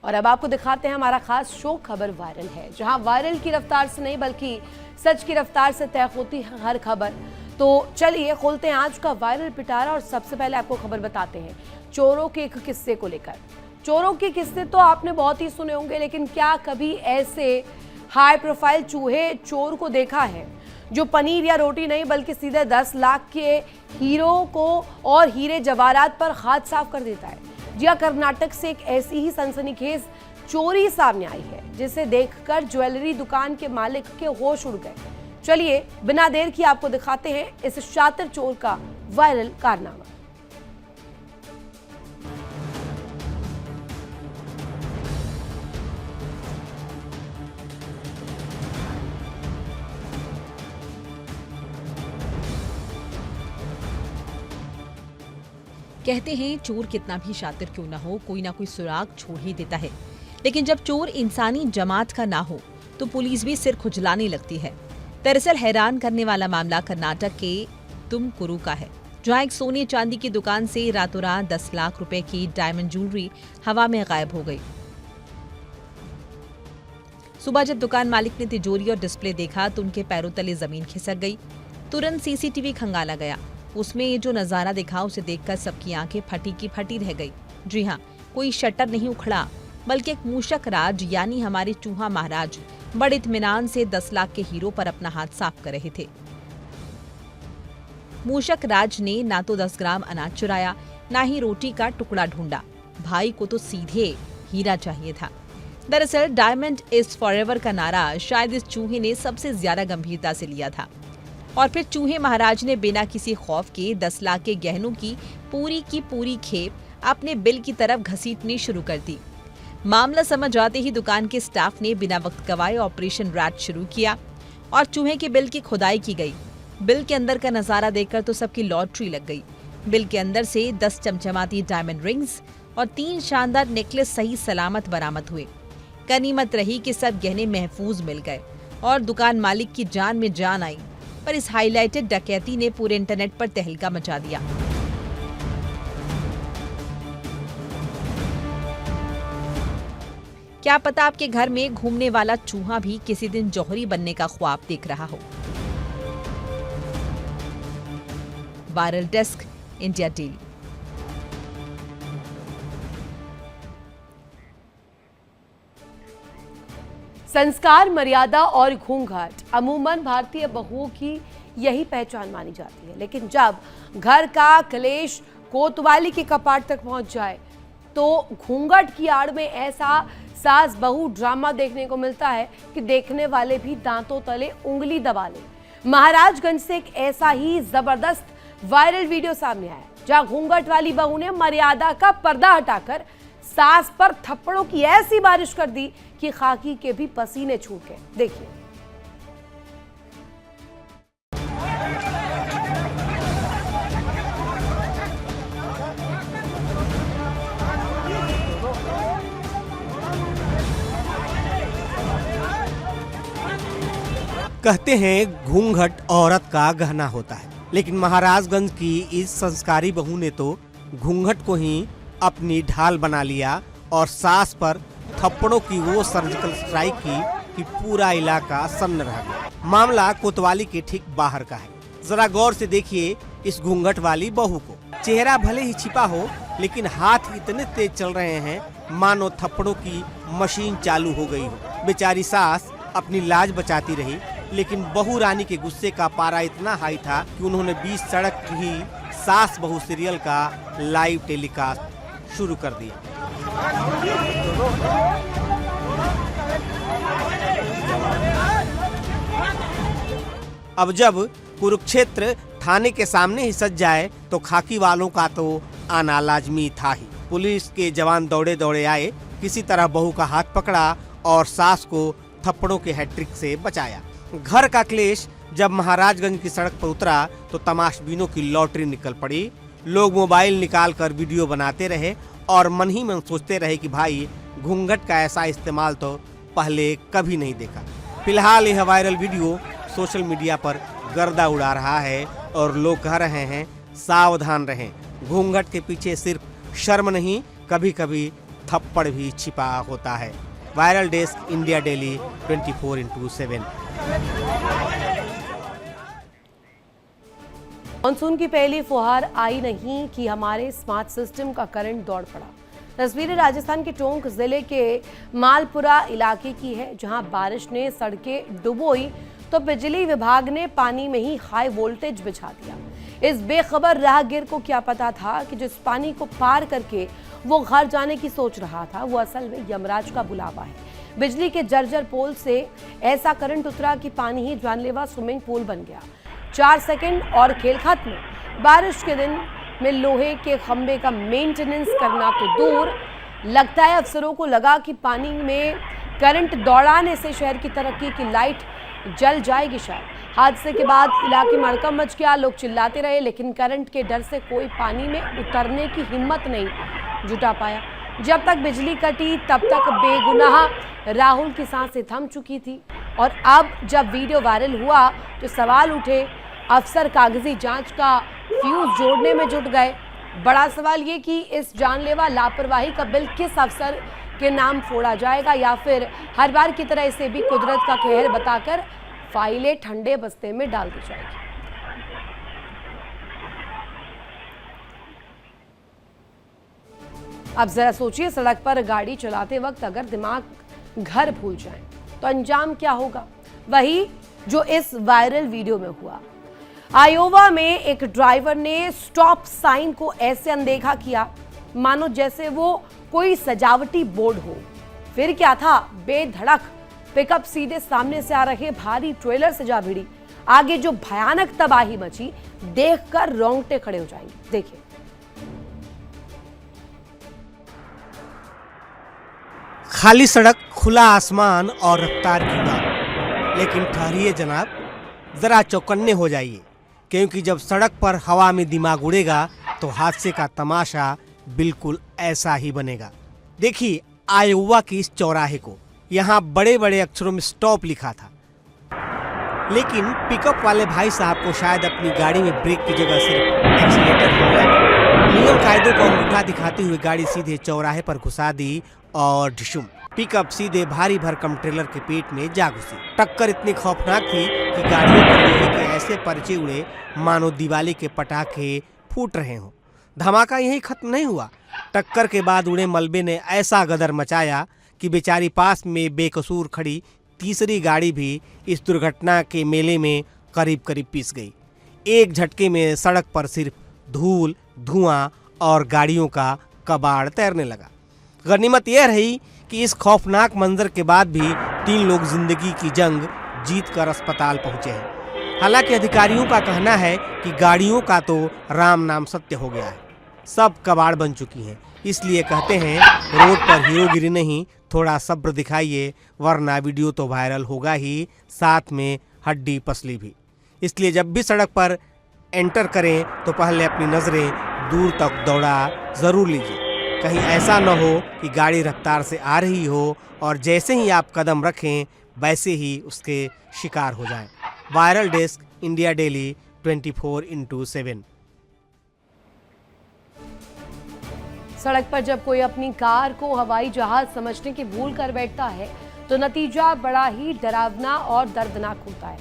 और अब आपको दिखाते हैं हमारा खास शो खबर वायरल है, जहां वायरल की रफ्तार से नहीं बल्कि सच की रफ्तार से तय होती है हर खबर। तो चलिए खोलते हैं आज का वायरल पिटारा और सबसे पहले आपको खबर बताते हैं चोरों के एक किस्से को लेकर। चोरों के किस्से तो आपने बहुत ही सुने होंगे, लेकिन क्या कभी ऐसे हाई प्रोफाइल चूहे चोर को देखा है जो पनीर या रोटी नहीं बल्कि सीधे 10 लाख के हीरो को और हीरे जवाहरात पर हाथ साफ कर देता है। जी हां, कर्नाटक से एक ऐसी ही सनसनीखेज चोरी सामने आई है जिसे देखकर ज्वेलरी दुकान के मालिक के होश उड़ गए। चलिए बिना देर किए आपको दिखाते हैं इस शातिर चोर का वायरल कारनामा। कहते हैं चोर कितना भी शातिर क्यों ना हो, कोई ना कोई सुराग छोड़ ही देता है। लेकिन जब चोर इंसानी जमात का ना हो तो पुलिस भी सिर खुजलाने लगती है। दरअसल हैरान करने वाला मामला कर्नाटक के तुमकुरू का है, जहां एक सोने चांदी की दुकान से रातों रात 10 लाख रुपए की डायमंड ज्वेलरी हवा में गायब हो गई। सुबह जब दुकान मालिक ने तिजोरी और डिस्प्ले देखा तो उनके पैरों तले जमीन खिसक गई। तुरंत सीसीटीवी खंगाला गया। उसमें ये जो नजारा दिखा उसे देखकर सबकी आंखें फटी की फटी रह गई। जी हाँ, कोई शटर नहीं उखड़ा बल्कि एक मूषक राज यानी हमारे चूहा महाराज बड़े इत्मीनान से 10 लाख के हीरो पर अपना हाथ साफ कर रहे थे। मूषक राज ने ना तो 10 ग्राम अनाज चुराया, ना ही रोटी का टुकड़ा ढूंढा। भाई को तो सीधे हीरा चाहिए था। दरअसल डायमंड इज फॉरएवर का नारा शायद इस चूहे ने सबसे ज्यादा गंभीरता से लिया था। और फिर चूहे महाराज ने बिना किसी खौफ के 10 लाख के गहनों की पूरी खेप अपने बिल की तरफ घसीटनी शुरू कर दी। मामला समझ आते ही दुकान के स्टाफ ने बिना वक्त गवाए ऑपरेशन रैट शुरू किया और चूहे के बिल की खुदाई की गई। बिल के अंदर का नजारा देखकर तो सबकी लॉटरी लग गई। बिल के अंदर से 10 चमचमाती डायमंड रिंग्स और 3 शानदार नेकलेस सही सलामत बरामद हुए। गनीमत रही कि सब गहने महफूज मिल गए और दुकान मालिक की जान में जान आई। पर इस हाईलाइटेड डकैती ने पूरे इंटरनेट पर तहलका मचा दिया। क्या पता आपके घर में घूमने वाला चूहा भी किसी दिन जौहरी बनने का ख्वाब देख रहा हो। Viral desk, India daily. संस्कार, मर्यादा और घूंघट अमूमन भारतीय बहुओं की यही पहचान मानी जाती है, लेकिन जब घर का क्लेश कोतवाली के कपाट तक पहुंच जाए तो घूंघट की आड़ में ऐसा सास बहू ड्रामा देखने को मिलता है कि देखने वाले भी दांतों तले उंगली दबा ले। महाराजगंज से एक ऐसा ही जबरदस्त वायरल वीडियो सामने आया जहां घूंघट वाली बहू ने मर्यादा का पर्दा हटाकर सास पर थप्पड़ों की ऐसी बारिश कर दी कि खाकी के भी पसीने छूट गए। देखिए। कहते हैं घूंघट औरत का गहना होता है, लेकिन महाराजगंज की इस संस्कारी बहू ने तो घूंघट को ही अपनी ढाल बना लिया और सास पर थप्पड़ों की वो सर्जिकल स्ट्राइक की कि पूरा इलाका सन्न रह गया। मामला कोतवाली के ठीक बाहर का है। जरा गौर से देखिए इस घूंघट वाली बहू को। चेहरा भले ही छिपा हो लेकिन हाथ इतने तेज चल रहे हैं मानो थप्पड़ों की मशीन चालू हो गई हो। बेचारी सास अपनी लाज बचाती रही, लेकिन बहू रानी के गुस्से का पारा इतना हाई था कि उन्होंने 20 सड़क ही सास बहू सीरियल का लाइव टेलीकास्ट शुरू कर दिया। अब जब कुरुक्षेत्र थाने के सामने ही सज जाए तो खाकी वालों का तो आना लाजमी था ही। पुलिस के जवान दौड़े दौड़े आए, किसी तरह बहू का हाथ पकड़ा और सास को थप्पड़ों के हैट्रिक से बचाया। घर का क्लेश जब महाराजगंज की सड़क पर उतरा तो तमाशबीनों की लॉटरी निकल पड़ी। लोग मोबाइल निकालकर वीडियो बनाते रहे और मन ही मन सोचते रहे कि भाई घूंघट का ऐसा इस्तेमाल तो पहले कभी नहीं देखा। फिलहाल यह वायरल वीडियो सोशल मीडिया पर गर्दा उड़ा रहा है और लोग कह रहे हैं सावधान रहें, घूंघट के पीछे सिर्फ शर्म नहीं कभी कभी थप्पड़ भी छिपा होता है। Viral desk, India daily 24/7। Monsoon की पहली फुहार आई नहीं कि हमारे स्मार्ट सिस्टम का करंट दौड़ पड़ा। तस्वीरें राजस्थान के टोंक जिले के मालपुरा इलाके की है, जहां बारिश ने सड़कें डुबोई तो बिजली विभाग ने पानी में ही हाई वोल्टेज बिछा दिया। इस बेखबर राहगीर को क्या पता था कि जिस पानी को पार करके वो घर जाने की सोच रहा था, वो असल में यमराज का बुलावा है। बिजली के जर्जर पोल से ऐसा करंट उतरा कि पानी ही जानलेवा स्विमिंग पूल बन गया। 4 सेकंड और खेल खत्म। बारिश के दिन में लोहे के खंबे का मेंटेनेंस करना तो दूर, लगता है अफसरों को लगा कि पानी में करंट दौड़ाने से शहर की तरक्की की लाइट जल जाएगी शायद। हादसे के बाद इलाके में हड़कंप मच गया, लोग चिल्लाते रहे, लेकिन करंट के डर से कोई पानी में उतरने की हिम्मत नहीं जुटा पाया। जब तक बिजली कटी तब तक बेगुनाह राहुल की सांसें थम चुकी थी। और अब जब वीडियो वायरल हुआ तो सवाल उठे, अफसर कागजी जांच का फ्यूज जोड़ने में जुट गए। बड़ा सवाल ये कि इस जानलेवा लापरवाही का बिल किस अफसर के नाम फोड़ा जाएगा, या फिर हर बार की तरह इसे भी कुदरत का कहर बताकर फाइलें ठंडे बस्ते में डाल दी जाएगी। अब जरा सोचिए, सड़क पर गाड़ी चलाते वक्त अगर दिमाग घर भूल जाए तो अंजाम क्या होगा? वही जो इस वायरल वीडियो में हुआ। आयोवा में एक ड्राइवर ने स्टॉप साइन को ऐसे अनदेखा किया मानो जैसे वो कोई सजावटी बोर्ड हो। फिर क्या था, बेधड़क पिकअप सीधे सामने से आ रहे भारी ट्रेलर से जा भिड़ी। आगे जो भयानक तबाही मची, देखकर रोंगटे खड़े हो जाएंगे। देखिए। खाली सड़क, खुला आसमान और रफ्तार की बात। लेकिन ठहरिए जनाब, जरा चौकन्ने हो जाइए, क्योंकि जब सड़क पर हवा में दिमाग उड़ेगा तो हादसे का तमाशा बिल्कुल ऐसा ही बनेगा। देखिए आयोवा की इस चौराहे को, यहाँ बड़े बड़े अक्षरों में स्टॉप लिखा था, लेकिन पिकअप वाले भाई साहब को शायद अपनी गाड़ी में ब्रेक की जगह सिर्फ एक्सीलेटर मिल रहा था। नियम कायदों को अंगूठा दिखाते हुए गाड़ी सीधे चौराहे पर घुसा दी और ढिशुम, पिकअप सीधे भारी भरकम ट्रेलर के पेट में जा घुसी। टक्कर इतनी खौफनाक थी कि गाड़ियों के लोहे के ऐसे परचे उड़े मानो दिवाली के पटाखे फूट रहे हों। धमाका यही खत्म नहीं हुआ। टक्कर के बाद उड़े मलबे ने ऐसा गदर मचाया कि बेचारी पास में बेकसूर खड़ी तीसरी गाड़ी भी इस दुर्घटना के मेले में करीब करीब पिस गई। एक झटके में सड़क पर सिर्फ धूल, धुआं और गाड़ियों का कबाड़ तैरने लगा। गनीमत यह रही कि इस खौफनाक मंजर के बाद भी 3 लोग जिंदगी की जंग जीतकर अस्पताल पहुंचे हैं। हालांकि अधिकारियों का कहना है कि गाड़ियों का तो राम नाम सत्य हो गया है, सब कबाड़ बन चुकी हैं। इसलिए कहते हैं रोड पर हीरोगिरी नहीं, थोड़ा सब्र दिखाइए, वरना वीडियो तो वायरल होगा ही, साथ में हड्डी पसली भी। इसलिए जब भी सड़क पर एंटर करें तो पहले अपनी नज़रें दूर तक दौड़ा ज़रूर लीजिए। कहीं ऐसा न हो कि गाड़ी रफ्तार से आ रही हो और जैसे ही आप कदम रखें वैसे ही उसके शिकार हो जाएं। Viral desk, India daily 24/7। सड़क पर जब कोई अपनी कार को हवाई जहाज समझने की भूल कर बैठता है तो नतीजा बड़ा ही डरावना और दर्दनाक होता है।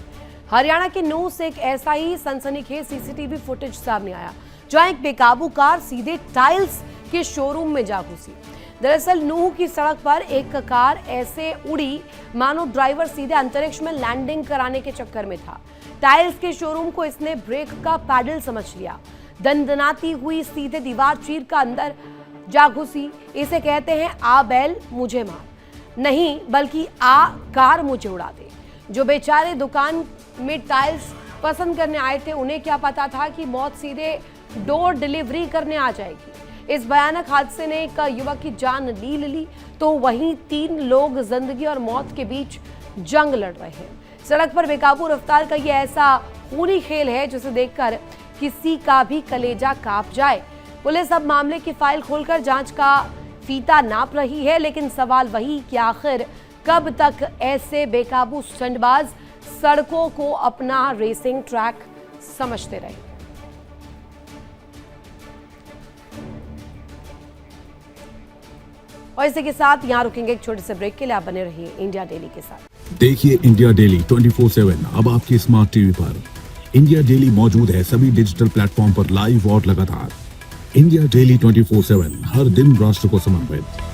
हरियाणा के नूह से एक ऐसा ही सनसनीखेज सीसीटीवी फुटेज सामने आया, जहां एक बेकाबू कार सीधे टाइल्स के शोरूम में जा घुसी। दरअसल नूह की सड़क पर एक कार ऐसे उड़ी मानो ड्राइवर सीधे अंतरिक्ष में लैंडिंग कराने के चक्कर में था। टाइल्स के शोरूम को इसने ब्रेक का पैडल समझ लिया। दंदनाती हुई सीधे दीवार चीर का अंदर जा घुसी। इसे कहते हैं आ बैल मुझे मार, नहीं बल्कि आ कार मुझे उड़ा दे। जो बेचारे दुकान में टाइल्स पसंद करने आए थे, उन्हें क्या पता था कि मौत सीधे डोर डिलीवरी करने आ जाएगी। इस भयानक हादसे ने एक युवक की जान ली तो वहीं 3 लोग जिंदगी और मौत के बीच जंग लड़ रहे हैं। सड़क पर बेकाबू रफ्तार का ये ऐसा खूनी खेल है जिसे देखकर किसी का भी कलेजा कांप जाए। पुलिस अब मामले की फाइल खोलकर जांच का फीता नाप रही है, लेकिन सवाल वही कि आखिर कब तक ऐसे बेकाबू स्टंटबाज सड़कों को अपना रेसिंग ट्रैक समझते रहे। और इसी के साथ यहाँ रुकेंगे एक छोटे से ब्रेक के लिए। आप बने रहिए इंडिया डेली के साथ। देखिए इंडिया डेली 24/7 अब आपकी स्मार्ट टीवी पर। इंडिया डेली मौजूद है सभी डिजिटल प्लेटफॉर्म पर लाइव और लगातार। इंडिया डेली 24/7 हर दिन राष्ट्र को समर्पित।